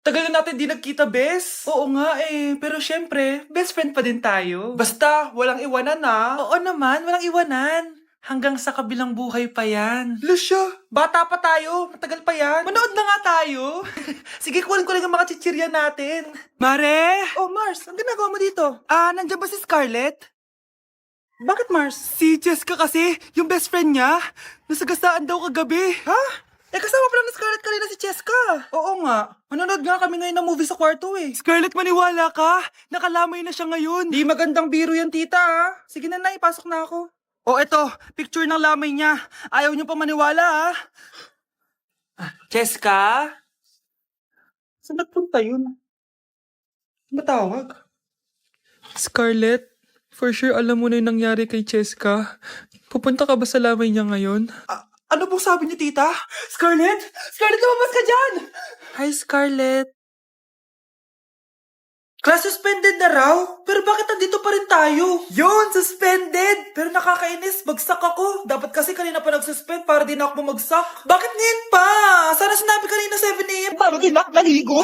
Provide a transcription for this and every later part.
Tagal na natin di nagkita, bes. Oo nga eh, pero syempre, best friend pa din tayo. Basta, walang iwanan na. Oo naman, walang iwanan. Hanggang sa kabilang buhay pa yan. Lucia, bata pa tayo. Matagal pa yan. Manood na nga tayo. Sige, kunin ko lang ang mga chichirya natin. Mare! Oh, Mars, ang ginagawa mo dito? Nandiyan ba si Scarlett? Bakit, Mars? Si Jessica kasi, yung best friend niya, nasagasaan daw kagabi. Ha? Kasama pala ni Scarlett kanina si Jessica. Oo nga. Manonood nga kami ngayon ng movie sa kwarto eh. Scarlett, maniwala ka. Nakalamay na siya ngayon. Di magandang biro yan, tita ha. Sige na, ipasok na ako. O eto, picture ng lamay niya. Ayaw niyo pa maniwala ha. Jessica? Saan nagpunta yun? Matawag? Scarlett, for sure alam mo na yung nangyari kay Jessica. Pupunta ka ba sa lamay niya ngayon? Ano pong sabi niyo, tita? Scarlett? Scarlett, lumabas ka dyan! Hi, Scarlett. Class suspended na raw? Pero bakit nandito pa rin tayo? Yun, suspended! Pero nakakainis, bagsak ako. Dapat kasi kanina pa nag-suspend para di na ako bumagsak. Bakit ngayon pa? Sana sinabi kanina 7 a.m. Paano di na naligo?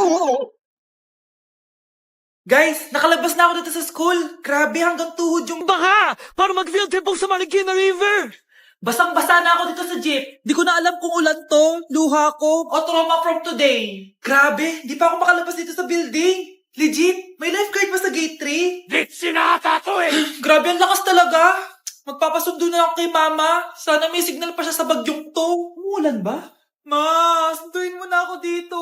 Guys, nakalabas na ako dito sa school. Grabe, hanggang tuhod yung Baka! Para mag-field trip sa Marikina River! Basang-basa na ako dito sa jeep. Di ko na alam kung ulan to, luha ko, o trauma from today. Grabe, di pa ako makalabas dito sa building. Legit, may lifeguard pa sa gate 3? Di sinata to eh! Grabe, ang lakas talaga. Magpapasundo na ako kay mama. Sana may signal pa siya sa bagyong to. Umulan ba? Ma, sunduin mo na ako dito.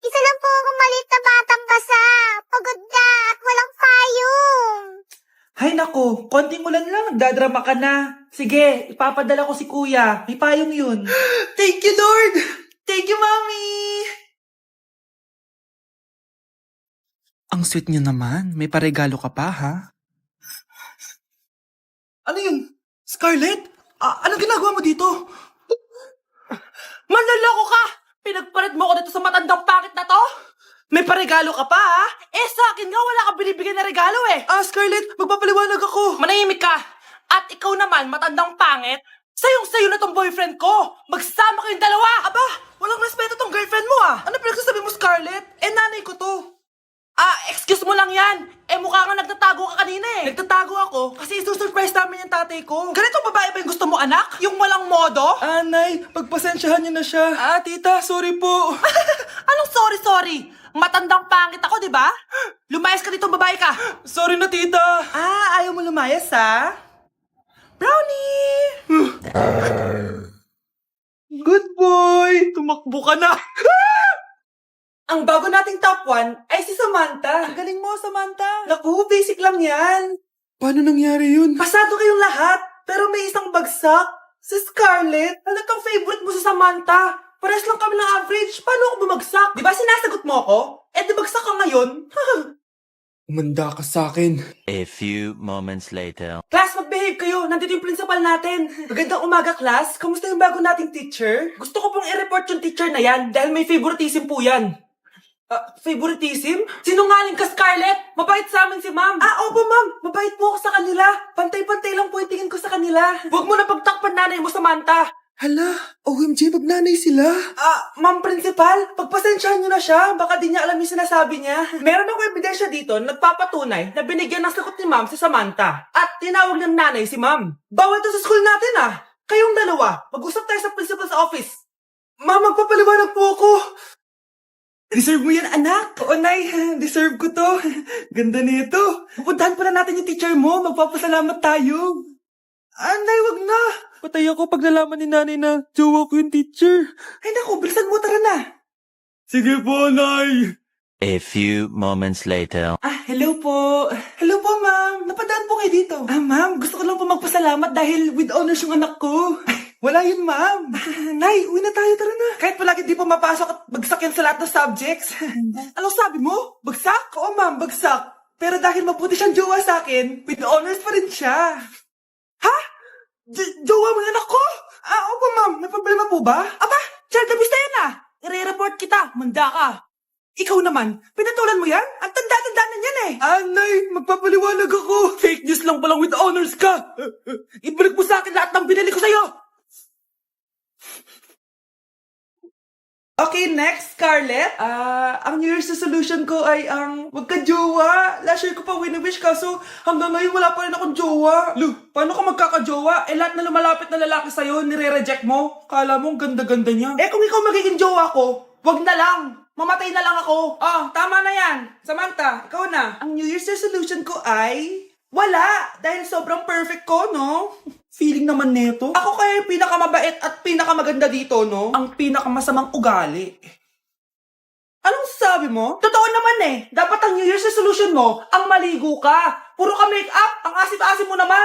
Isa lang po akong maliit na batang basa. Pagod na at walang payong. Hay nako, konting ulan lang, nagdadrama ka na. Sige, ipapadala ko si kuya. May payong yun. Thank you, Lord! Thank you, Mommy! Ang sweet niyo naman. May paregalo ka pa, ha? Ano yun? Scarlett? Anong ginagawa mo dito? Manloloko ka! Pinagpalit mo ko dito sa matandang pangit na to? May paregalo ka pa, ha? Sa akin nga, wala ka binibigyan na regalo eh. Scarlett, magpapaliwanag ako. Manahimik ka. At ikaw naman, matandang pangit, sayong-sayo na tong boyfriend ko. Magsama kayong dalawa. Aba, walang respeto tong girlfriend mo, ah. Ano pinagsasabi mo, Scarlett? Nanay ko to. Excuse mo lang yan. Mukha nga nagtatago ka kanina eh. Nagtatago ako kasi isusurprise namin yung tatay ko. Ganito babae ba yung gusto mo, anak? Yung walang modo? Nay, pagpasensyahan niyo na siya. Tita, sorry po. Anong sorry? Matandang pangit ako, di ba? Lumayas ka dito, babae ka. Sorry na, tita. Ayaw mo lumayas, ha? Brownie! Good boy! Tumakbo ka na! Ang bago nating top 1 ay si Samantha. Ang galing mo, Samantha. Naku, basic lang yan. Paano nangyari yun? Pasado kayong lahat, pero may isang bagsak. Si Scarlett, talagang favorite mo si Samantha. Pares lang kami ng average. Paano ako bumagsak? Di ba sinasagot mo ako? Di bagsak ka ngayon? Umanda ka sa akin. A few moments later. Class, mag-behave kayo. Nandito yung principal natin. Magandang umaga, class. Kamusta yung bago nating teacher? Gusto ko pong i-report yung teacher na yan dahil may favoritism po yan. Favoritism? Sinungaling ka, Scarlett! Mabait sa amin si ma'am. Opo, ma'am. Mabait po ako sa kanila. Pantay-pantay lang po yung tingin ko sa kanila. Huwag mo na pagtakpan nanay mo, Samantha. Hala, OMG, magnanay sila. Ma'am principal, pagpasensyahan niyo na siya. Baka di niya alam yung sinasabi niya. Meron akong ebidensya dito na nagpapatunay na binigyan ng sagot ni ma'am si Samantha. At tinawag ng nanay si ma'am. Bawal to sa school natin Kayong dalawa, mag-usap tayo sa principal's office. Ma'am, magpapaliwanag po ako. Deserve mo yan, anak. Oo, Nay. Deserve ko to. Ganda nito. Pupuntahan pala natin yung teacher mo. Magpapasalamat tayo. Nay, wag na. Patay ako pag nalaman ni nanay na jowa ko yung teacher. Ay, naku. Bilisan mo. Tara na. Sige po, Nay. A few moments later. Hello po. Hello po, ma'am. Napadaan po kayo dito. Ma'am. Gusto ko lang po magpasalamat dahil with honors yung anak ko. Wala yun, ma'am. Nay, uwi na tayo, tara na. Kahit palagi di po mapasok at bagsak yan sa lahat ng subjects. Anong sabi mo? Bagsak? Oo, ma'am, bagsak. Pero dahil mabuti siyang jowa sa akin, with honors pa rin siya. Ha? Jowa mo yung anak ko? Opo, ma'am. May problema po ba? Aba, child abuse na yan I-report kita. Manda ka. Ikaw naman, pinatulan mo yan? Ang tanda-tanda na yan Nay, magpapaliwanag ako. Fake news lang palang with honors ka. Ibalik mo sa akin lahat ng binili ko sa'yo. Okay, next, Scarlett. Ang New Year's resolution ko ay ang magka-jowa. Last year ko pa wini-wish kaso hanggang ngayon wala pa rin akong jowa. Lu, paano ka magkaka-jowa? Eh, lahat na lumalapit na lalaki sa'yo, nire-reject mo. Kala mo, ang ganda-ganda niya. Eh, kung ikaw magiging jowa ko, wag na lang. Mamatay na lang ako. Oh, tama na yan. Samantha, ikaw na. Ang New Year's resolution ko ay... wala! Dahil sobrang perfect ko, no? Feeling naman neto. Ako kaya yung pinakamabait at pinakamaganda dito, no? Ang pinakamasamang ugali. Anong sabi mo? Totoo naman eh. Dapat ang New Year's resolution mo, ang maligo ka. Puro ka make-up, ang asim-asim mo naman.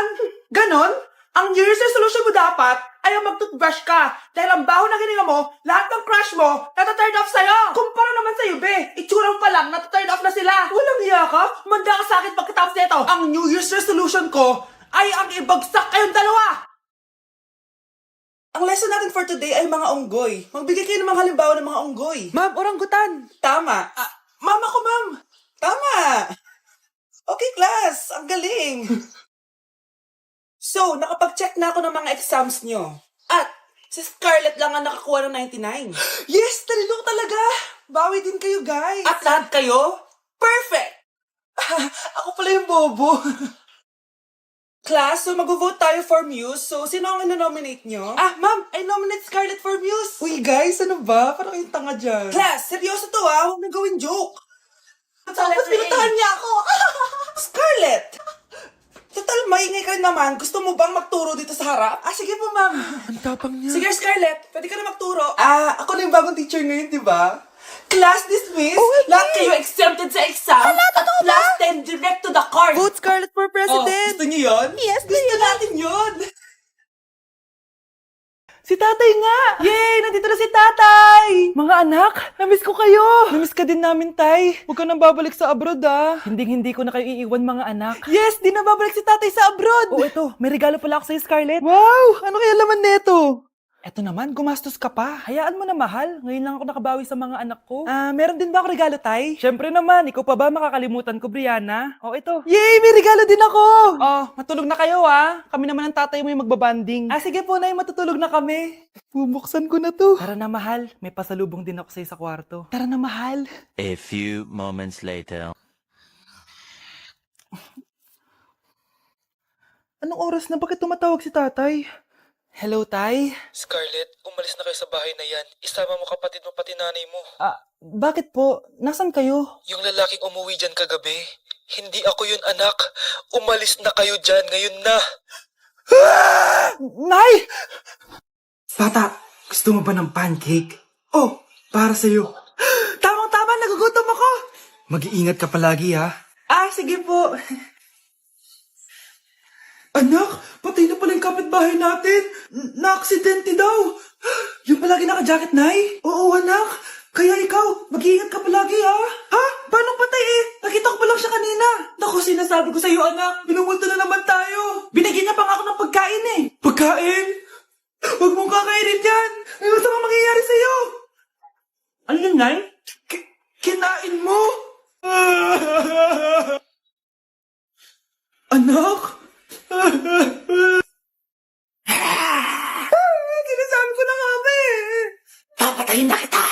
Ganon? Ang New Year's resolution mo dapat ay ang mag-toothbrush ka. Dahil ang baho na hininga mo, lahat ng crush mo, nata-turn off sa'yo. Kumpara naman sa'yo, be. Itsura mo pa lang, nata-turn off na sila. Walang hiya ka? Manda ka sa akin pagkatapos nito. Ang New Year's resolution ko ay ang ibagsak kayong dalawa. Ang lesson natin for today ay mga unggoy. Magbigay kayo ng mga halimbawa ng mga unggoy. Ma'am, oranggutan. Tama. Ma'am ako, ma'am. Tama. Okay, class. Ang galing. So, nakapag-check na ako ng mga exams nyo. At, si Scarlett lang ang nakakuha ng 99. Yes! Talino talaga! Bawi din kayo, guys. At lahat kayo? Perfect! Ako pala yung bobo. Class, so mag-vote tayo for Muse. So, sino ang nominate nyo? Ma'am, I nominate Scarlett for Muse. Uy, guys, ano ba? Parang kayong tanga dyan. Class, seryoso to ha. Huwag na gawin joke. Tapos pinuntahan niya ako. Scarlett! Total, maingay ka naman. Gusto mo bang magturo dito sa harap? Sige po, ma'am. Ang tapang niya. Sige, Scarlett. Pwede ka na magturo. Ako na yung bagong teacher ngayon, di ba? Class dismissed. Lahat kayo exempted sa exam. At class 10 direct to the card. Vote Scarlett for president! Gusto niyo yun? Yes, Gusto natin yun. Si tatay nga! Yay! Nandito na si tatay! Mga anak, namiss ko kayo! Namiss ka din namin, tay. Huwag ka nang babalik sa abroad, ah. Hindi ko na kayo iiwan, mga anak. Yes! Di na babalik si tatay sa abroad! Oh, ito. May regalo pala ako sa'yo, Scarlett. Wow! Ano kaya laman neto? Eto naman, gumastos ka pa. Hayaan mo na, mahal. Ngayon lang ako nakabawi sa mga anak ko. Meron din ba ako regalo, tay? Syempre naman. Ikaw pa ba makakalimutan ko, Brianna? Oh, ito. Yay! May regalo din ako! Oh, matulog na kayo, ah. Kami naman ang tatay mo yung magbabanding. Sige po, nay. Matutulog na kami. Bubuksan ko na to. Tara na, mahal. May pasalubong din ako sa'yo sa kwarto. Tara na, mahal. A few moments later. Anong oras na? Bakit tumatawag si tatay? Hello, tay? Scarlett, umalis na kayo sa bahay na yan. Isama mo kapatid mo pati nanay mo. Bakit po? Nasaan kayo? Yung lalaking umuwi dyan kagabi, hindi ako yun anak. Umalis na kayo dyan ngayon na. Nay! Bata, gusto mo ba ng pancake? Oh, para sa'yo. Tamang-tama, nagugutom ako. Mag-iingat ka palagi, ha? Sige po. Anak, patay na pala yung kapitbahay natin. Na-aksidente daw. Yung palagi naka-jacket, Nay? Oo, anak. Kaya ikaw, mag-iingat ka palagi, ha? Ha? Paano patay eh? Nakita ko pa lang siya kanina. Naku, sinasabi ko sa'yo, anak. Binumulta na naman tayo. Binigyan niya pa nga ako ng pagkain eh. Pagkain? Huwag mong kakainin yan. Ano sa mga mangyayari sa'yo? Ano yun, Nay? Kinain mo? Anak? Sinasabi ko na nga ba eh. Papatayin na kita.